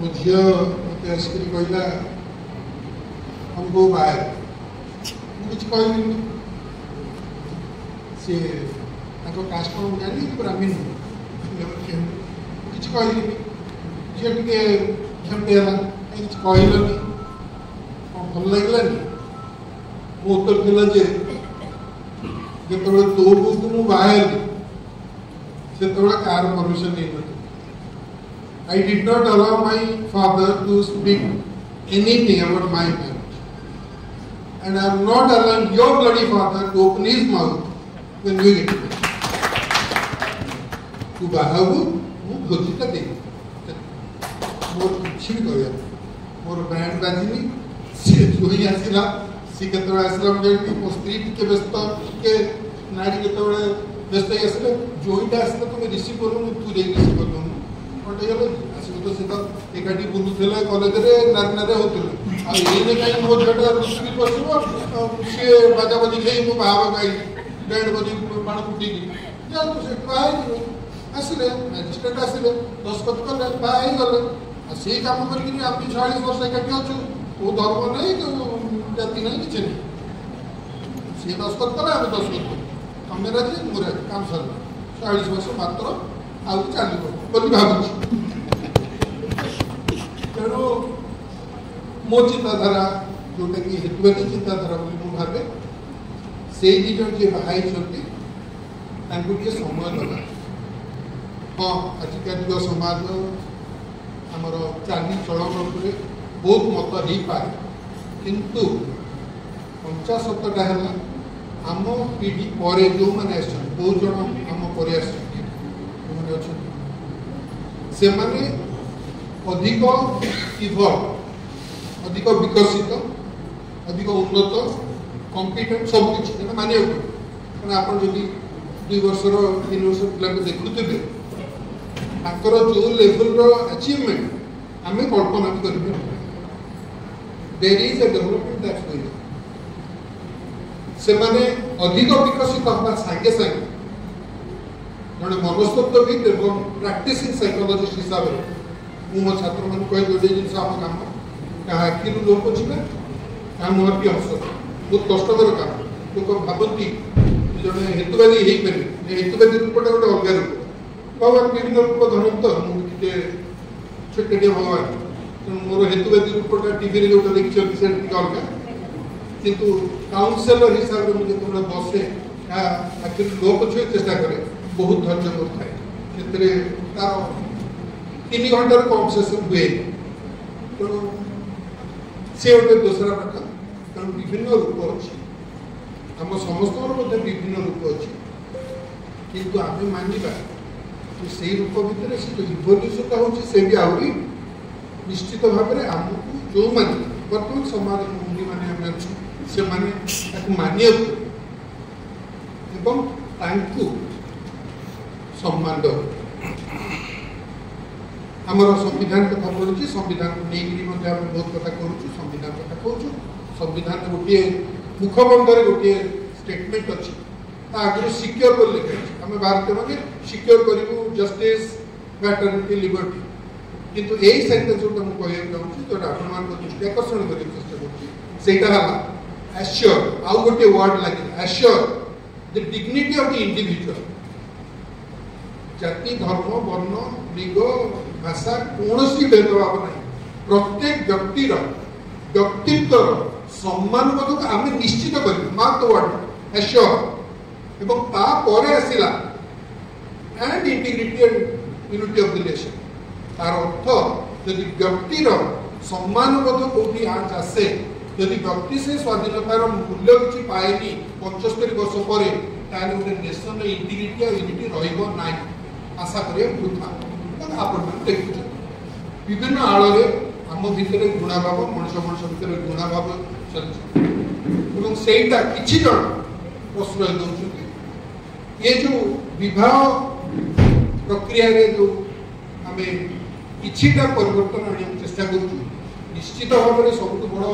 मो झी मत आसिक कहला हमको बाहर कुछ कहली सी कास्ट कौन जानी ब्राह्मण किसी कहली झील टे झमटे कहीं कहलनि कौन भल लगलानी मो उत्तर दिला जे जो तो बुक मु बाहर से कार परमिशन नहीं था I did not allow my father to speak anything about my marriage. And I am not allowing your bloody father to open his mouth when we get married. Tu bahavu, mu bhojita de. More kuchhi kaya. More band bajini. Se joi asila, si ketra asila mujhe mo street ke besta ke nari ketra besta asila joi da asila to me receive karo tu de receive karo. तो सीधा एकाठी बुलूला college नारे होते कहीं मो झटा रुष्टी बसो सी बाजा बजी खेई मो बाहा गाई बैंड बजी बाण फुटिक आसिले मैजिस्ट्रेट आसिले दस्खत कले बागले से कम कर 40 वर्ष एकाठी अच्छु वो धर्म नहीं तो जाति नहीं किसी नहीं सी दस्खत कले आम दस्खत कलु तुम राजी मुझे काम सरला 40 वर्ष मात्र आगे चलो बोली भावुँ तेणु मो चिंताधारा जोटा कि हेतुवादी चिंताधारा भावे से दी जन जी बाहर टे समय दबा हाँ आजिका जुग समाज आमर चाली चलन बहुत मत हो पाए किंतु 50-70टा है आम पीढ़ी पर जो मैंने बहुत जन आम पर से माने अधिक इवॉल्व अधिक विकसित अधिक उन्नत कॉम्पिटेंट सब कुछ मानिया पड़े आप जो 2 वर्षर 3 वर्ष पिला देखुथे जो लेवल अचीवमेंट आम कल्पना भी कर there is a development that's going से माने अधिक विकसित होगा संगे संगे जड़े मनस्तत्वविद और प्राक्टिसिंग साइकोलॉजिस्ट हिसाब से मो छात्र मान कह गोटे जिन आम कम क्या आखिर लोक पोछा क्या मुहर की हस बहुत कष्टर काम लोक भावती जड़े हेतुवादी हो पारे हेतुवादी रूपटा गोटे अलग रूप भगवान विभिन्न रूप धरत तो मुझे छोटे भगवान मोर हेतुवादी रूपटा टीवी जो देखिए से अलग किंतु काउनसिलर हिसाब से मुझे जो बसे आखिर लोक छुए चेष्टा करे बहुत धैर्य करता तार 3 घंटार कम सेसन हुए तेणु से गोटे दूसरा प्रकार तेणु विभिन्न रूप अच्छी आम समस्त विभिन्न रूप अच्छी किंतु आम मानवा कि से रूप भितर से जो इवोल्यूशनटा होची से भी आहरी निश्चित भाव में आमको जो मैंने बर्तमान समाज मुंडी मैंने अच्छे से मानिया सम्मान दो आमर संविधान कथा पढ़ुची संविधान को लेकिन बहुत कथा करूँ संविधान कथा कहूँ संविधान गोटे मुखबंधर गोटे स्टेटमेंट अच्छी आगे सिक्योर कर लिखा आम भारतीय मैंने सिक्योर करूँ जस्टिस मैटरनिटी लिबर्टी किंतु यही सेंटेंस जोटा मुझे कहना चाहूँगी जो आपण दृष्टि आकर्षण करने चेष्टा करा एश्योर आउ गोटे वर्ड लगे assure the dignity of the individual जाति धर्म वर्ण लिंग भाषा कौन भेदभाव ना प्रत्येक व्यक्तिर व्यक्तित्व सम्मानबोधक आम निश्चित कर मार्क द वर्ड एश्योर एवं तापर आसला and integrity and unity of the nation तार अर्थ यदि व्यक्तिर सम्मानबोध कौटी आज आसे यदि व्यक्ति से स्वाधीनतार मूल्य किसी पाएनि 75 वर्ष पर गोटे नेशन इंटीग्रिटी और यूनिटी रहा आशा करिए वृथा आपण देखुं विभिन्न आड़े आम भितर घृणाभाव मनुष्य मनुष्य भितर घृणाभाव चलता से किसी जन प्रश्रय दौरान ये जो विवाह प्रक्रिया जो आम किछिटा परिवर्तन आने चेष्टा कर निश्चित भाव में सब बड़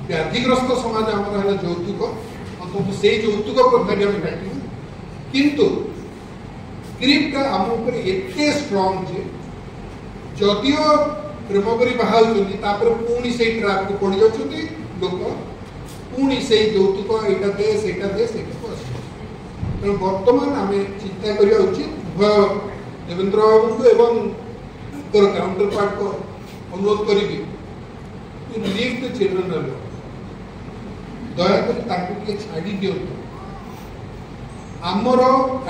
व्याधिग्रस्त समाज आमर है यौतुक अंत से यौतुक प्रथा आम काटू किंतु ग्रिपटा आम उपर एते स्ट्रॉन्ग जे जदियो प्रेम करी बाहा पुणी से ट्राप को पड़ जाती लोक पुणी से यौतुक यहाँ दे से तेणु बर्तमान आम चिंता करवा उचित उभय देवेंद्र बाबू एवं काउंटर पार्ट को अनुरोध करी लीव द चिल्ड्रन अलोन दयाकोरी छाड़ी दिंतु आमर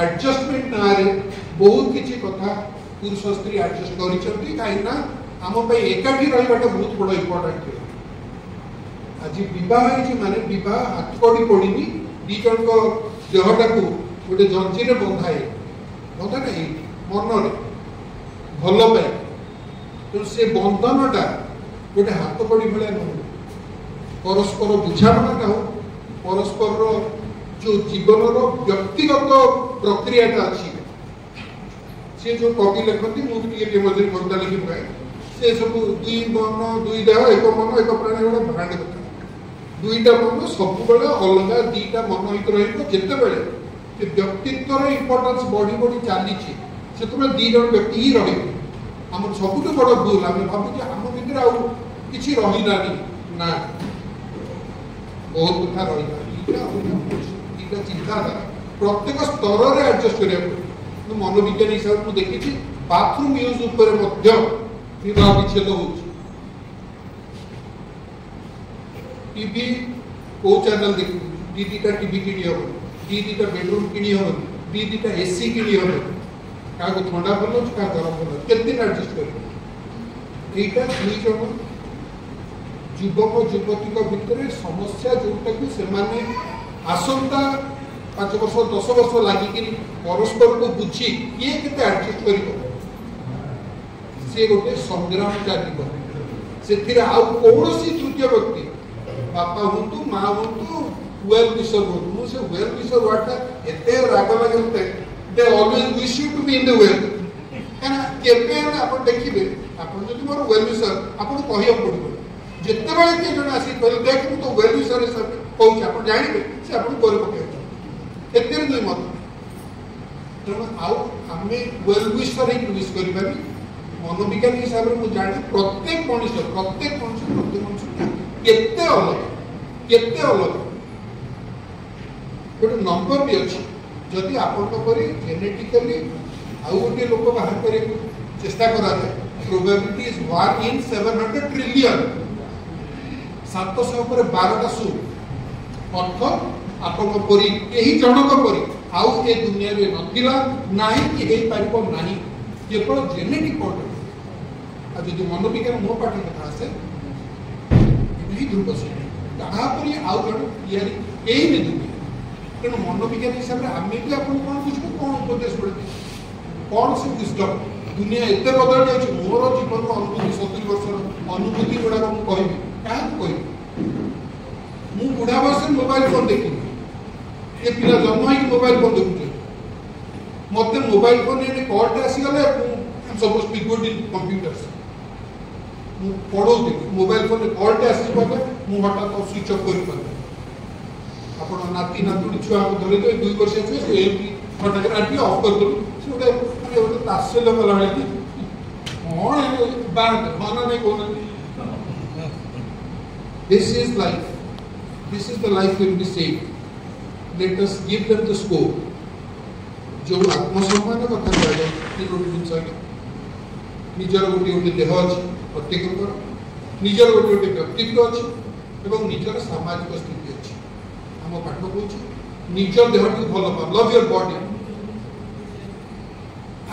एडजस्टमेंट ना बहुत किसी कथा पुरुष स्त्री एडजस्ट कर कहीं आम एकाठी रहा बहुत बड़ इम्पोर्टाट आज बहुत माने बहुत हाथ कड़ी पड़नी दी जन देहटा को गोटे जंजीर बंधाए बंधा मन भल पाए तो से बंधनटा गोटे हाथ कड़ी भाया नुह परस्पर बुझाणा हो परस्पर जो जीवन व्यक्तिगत प्रक्रियाटा अच्छी सी जो कवि लिखती मुझे मझे कविता लिखी पाए से सब दुई मन दुई देह एक मन एक प्राण गोटे भांड कथा दुईटा मन सब अलग दीटा मन हित रते व्यक्तित्वर इम्पोर्टान्स बढ़ी बढ़ी चली से दी जन व्यक्ति ही रही आम सब बड़ भूल आम भावुचे आम भर आछि रही ना बहुत कथा रही चिंताधारा प्रत्येक स्तर में एडजस्ट करा मनोविज्ञान हिसाब से देखी बाथरूम यूज विवाह विच्छेद हो टीवी को चैनल देख दीटा टीवी किणी हम दीटा बेडरूम किणी हम दीटा एसी किणी हम क्या ठंडा भल क्या गरम भल केते एडजस्ट कर एटा दुई जन युवक युवती भितर समस्या जोटा कि से आसंता 5 वर्ष 10 वर्ष लगिक परस्पर को बुझी किए केते एडजस्ट कर सी गोटे संग्राम चालिब से कौन तृतीय व्यक्ति बापा हूँ माँ हूँ वेल विशर हूँ मुझे वेल विशर वर्डटा एत राग लगे they always wish you to be in the well कहीं आप देखिए आप मोर वेल विशर आपको कहना पड़ो जिते बड़े किए जन आसिक कहले देख मुझे तो वेल विशर हिसाब से कहूँ आप जानवे से आपको कर पकड़ एत दुई मत तेणु आम वेल विशर ही विश कर मनोविज्ञान हिसाब से मुझे जाने प्रत्येक मनुष्य केते अलग गोटे नंबर भी अच्छी जदि आपरी जेनेटिकली आउ गोटे लोक बाहर करने चेष्टा करा प्रोबेबिलिटी इज 1 in 700 ट्रिलियन 700 पर 12टा सु अर्थ आपण परी यही जनक परी आउ ए दुनिया रे नथिला नाही कि हे पारिबो नाही केवल जेनेटिक कोड आ जदि मनोविज्ञान मो पाठ कथा आसे यही ध्रुव से ताहापरी आउ जन यारी एही ने दुनिया तेणु मनोविज्ञान हिसाब से आम भी आप कौन बुझे कौन उपदेश पड़े कौन से विजडम दुनिया एत बदल जाए मोर जीवन अनुभूति 70 वर्ष अनुभूति गुड़ाक मुझे कहबी क्या कहबी मु बुढ़ा बयस मोबाइल फोन देखी ये पिला जन्म हो मोबाइल फोन देखुचे मत मोबाइल फोन ये कॉल आसीगले suppose be good in computers पढ़ो मोबाइल फोन कॉल आसी मुझे हठात स्विच ऑफ कर आप नाती नातुड़ी छुआ को धरी 2 वर्ष छुए हटाकर आंटी ऑफ कर दो से गोटे तात्सल्य कला कौन बात माना नहीं कौन this is the life will be saved let us give them the scope जो आत्मसम्मान कथा कह जिन निजर गोटे गोटे देह अच्छी प्रत्येक निजर गोटे गोटे व्यक्तित्व अच्छी और निजर सामाजिक स्थिति अच्छी आम पाठ कौच निज देह भल पा love your body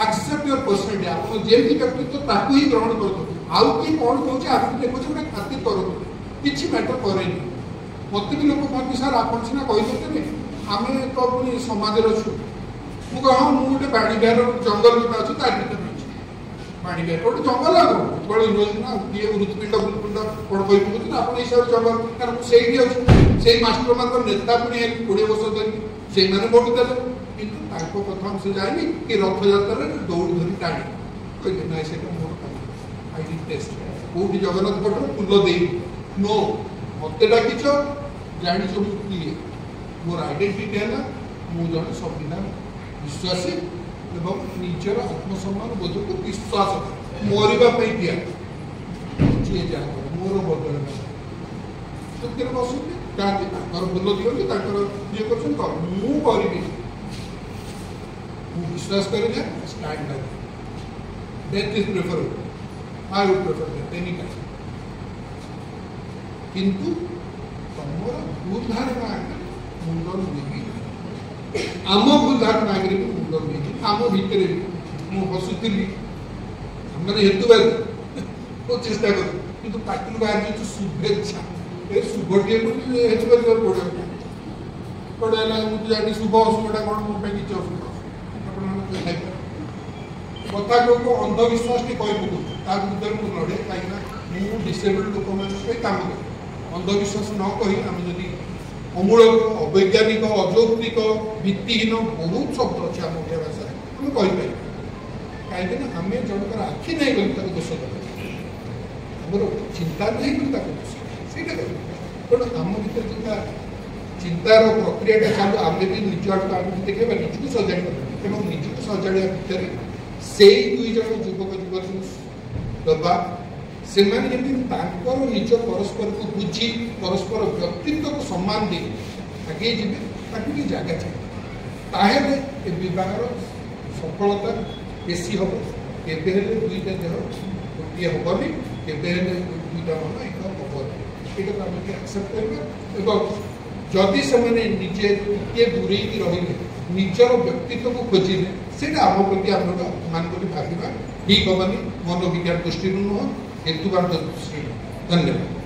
accept your personality आप जेमती व्यक्तित्व ताकू ही ग्रहण कर आउ किए कौन कहे आप देखो गोटे खातिर करूँ किसी मैटर करे मत भी लोग कहते सर आप सीना कहीदे आम तो पुणी समाज अच्छु मुझे हाँ मुझे बाड़ी बिहार जंगल जो अच्छे तार भर बाड़ी बिहार गोटे जंगल आगे यूनिवर्सिटी ना किए हृदपिंड हृदपिंड कौन कही पकड़ आप हिसाब से जंगल कारण मुझे अच्छी से मास्टर मान नेता पुणी 20 वर्ष धरिक से भोट देते कितु कथा से जाए कि रथ यात्रा दौड़ धरी टाणी कहले ना से मोर आईडी टेस्ट कौटी जगन्नाथ भट्ट फुल दे नो मत डाकिच जानी सब किए मोर आइडेंटिटी है मु जन संविधान विश्वासी एवं निजर आत्मसम्मान बोध को विश्वास मरवाई दिया जी जहाँ मोर बदल चुक्ति बसुँगी बोल दिखते ये करी विश्वास करें stand death is preferable I would prefer that any time किंतु तुम भूल धारणा मुंड नहीं आम भूल धारणा आगे भी मुंड नहीं आम भितर भी मुझे हसुली मैंने हेतुवादी चेष्टा कर पार्टी बाहर जो शुभेच्छा ये शुभटे पड़ो कौन मुझे जानी शुभ अशुभटा कौन मोटा किसी असुविधा कथा को अंधविश्वास कही पकड़ विरुद्ध मुझे लड़े कहीं डिसेबल्ड लोक मैं कम कर अंधविश्वास न कही आम जदि अमूलक अवैज्ञानिक अजौक्तिक भित्तिहीन बहुत शब्द अच्छे आम ओडिया भाषा आम कहीपर कहीं आम जनकर आखि नहीं गली दोष देर चिंता नहीं गली दोष से तेणु आम भर जो चिंतार प्रक्रिया चालू आम भी निज आड़ आगे देखा निजक सजा निजक सजा भितर से दुई जन युवक युवती दबा से निज परस्पर को बुझी परस्पर व्यक्तित्व को सम्मान दे आगे जी जगह चाहिए बहर सफलता बेसी हम केवे दुईटा देह गोटे हेनी केवे दुईटा मन एक हेनी ये आम एक्सेप्ट करवा जदि से निजे टे दूरे रही निजर व्यक्तित्व को खोजिले से आम प्रति आम अपमान कर भाव ठीक हेनी मनोविज्ञान दृष्टि नुह हेतुवाद दृष्टि धन्यवाद।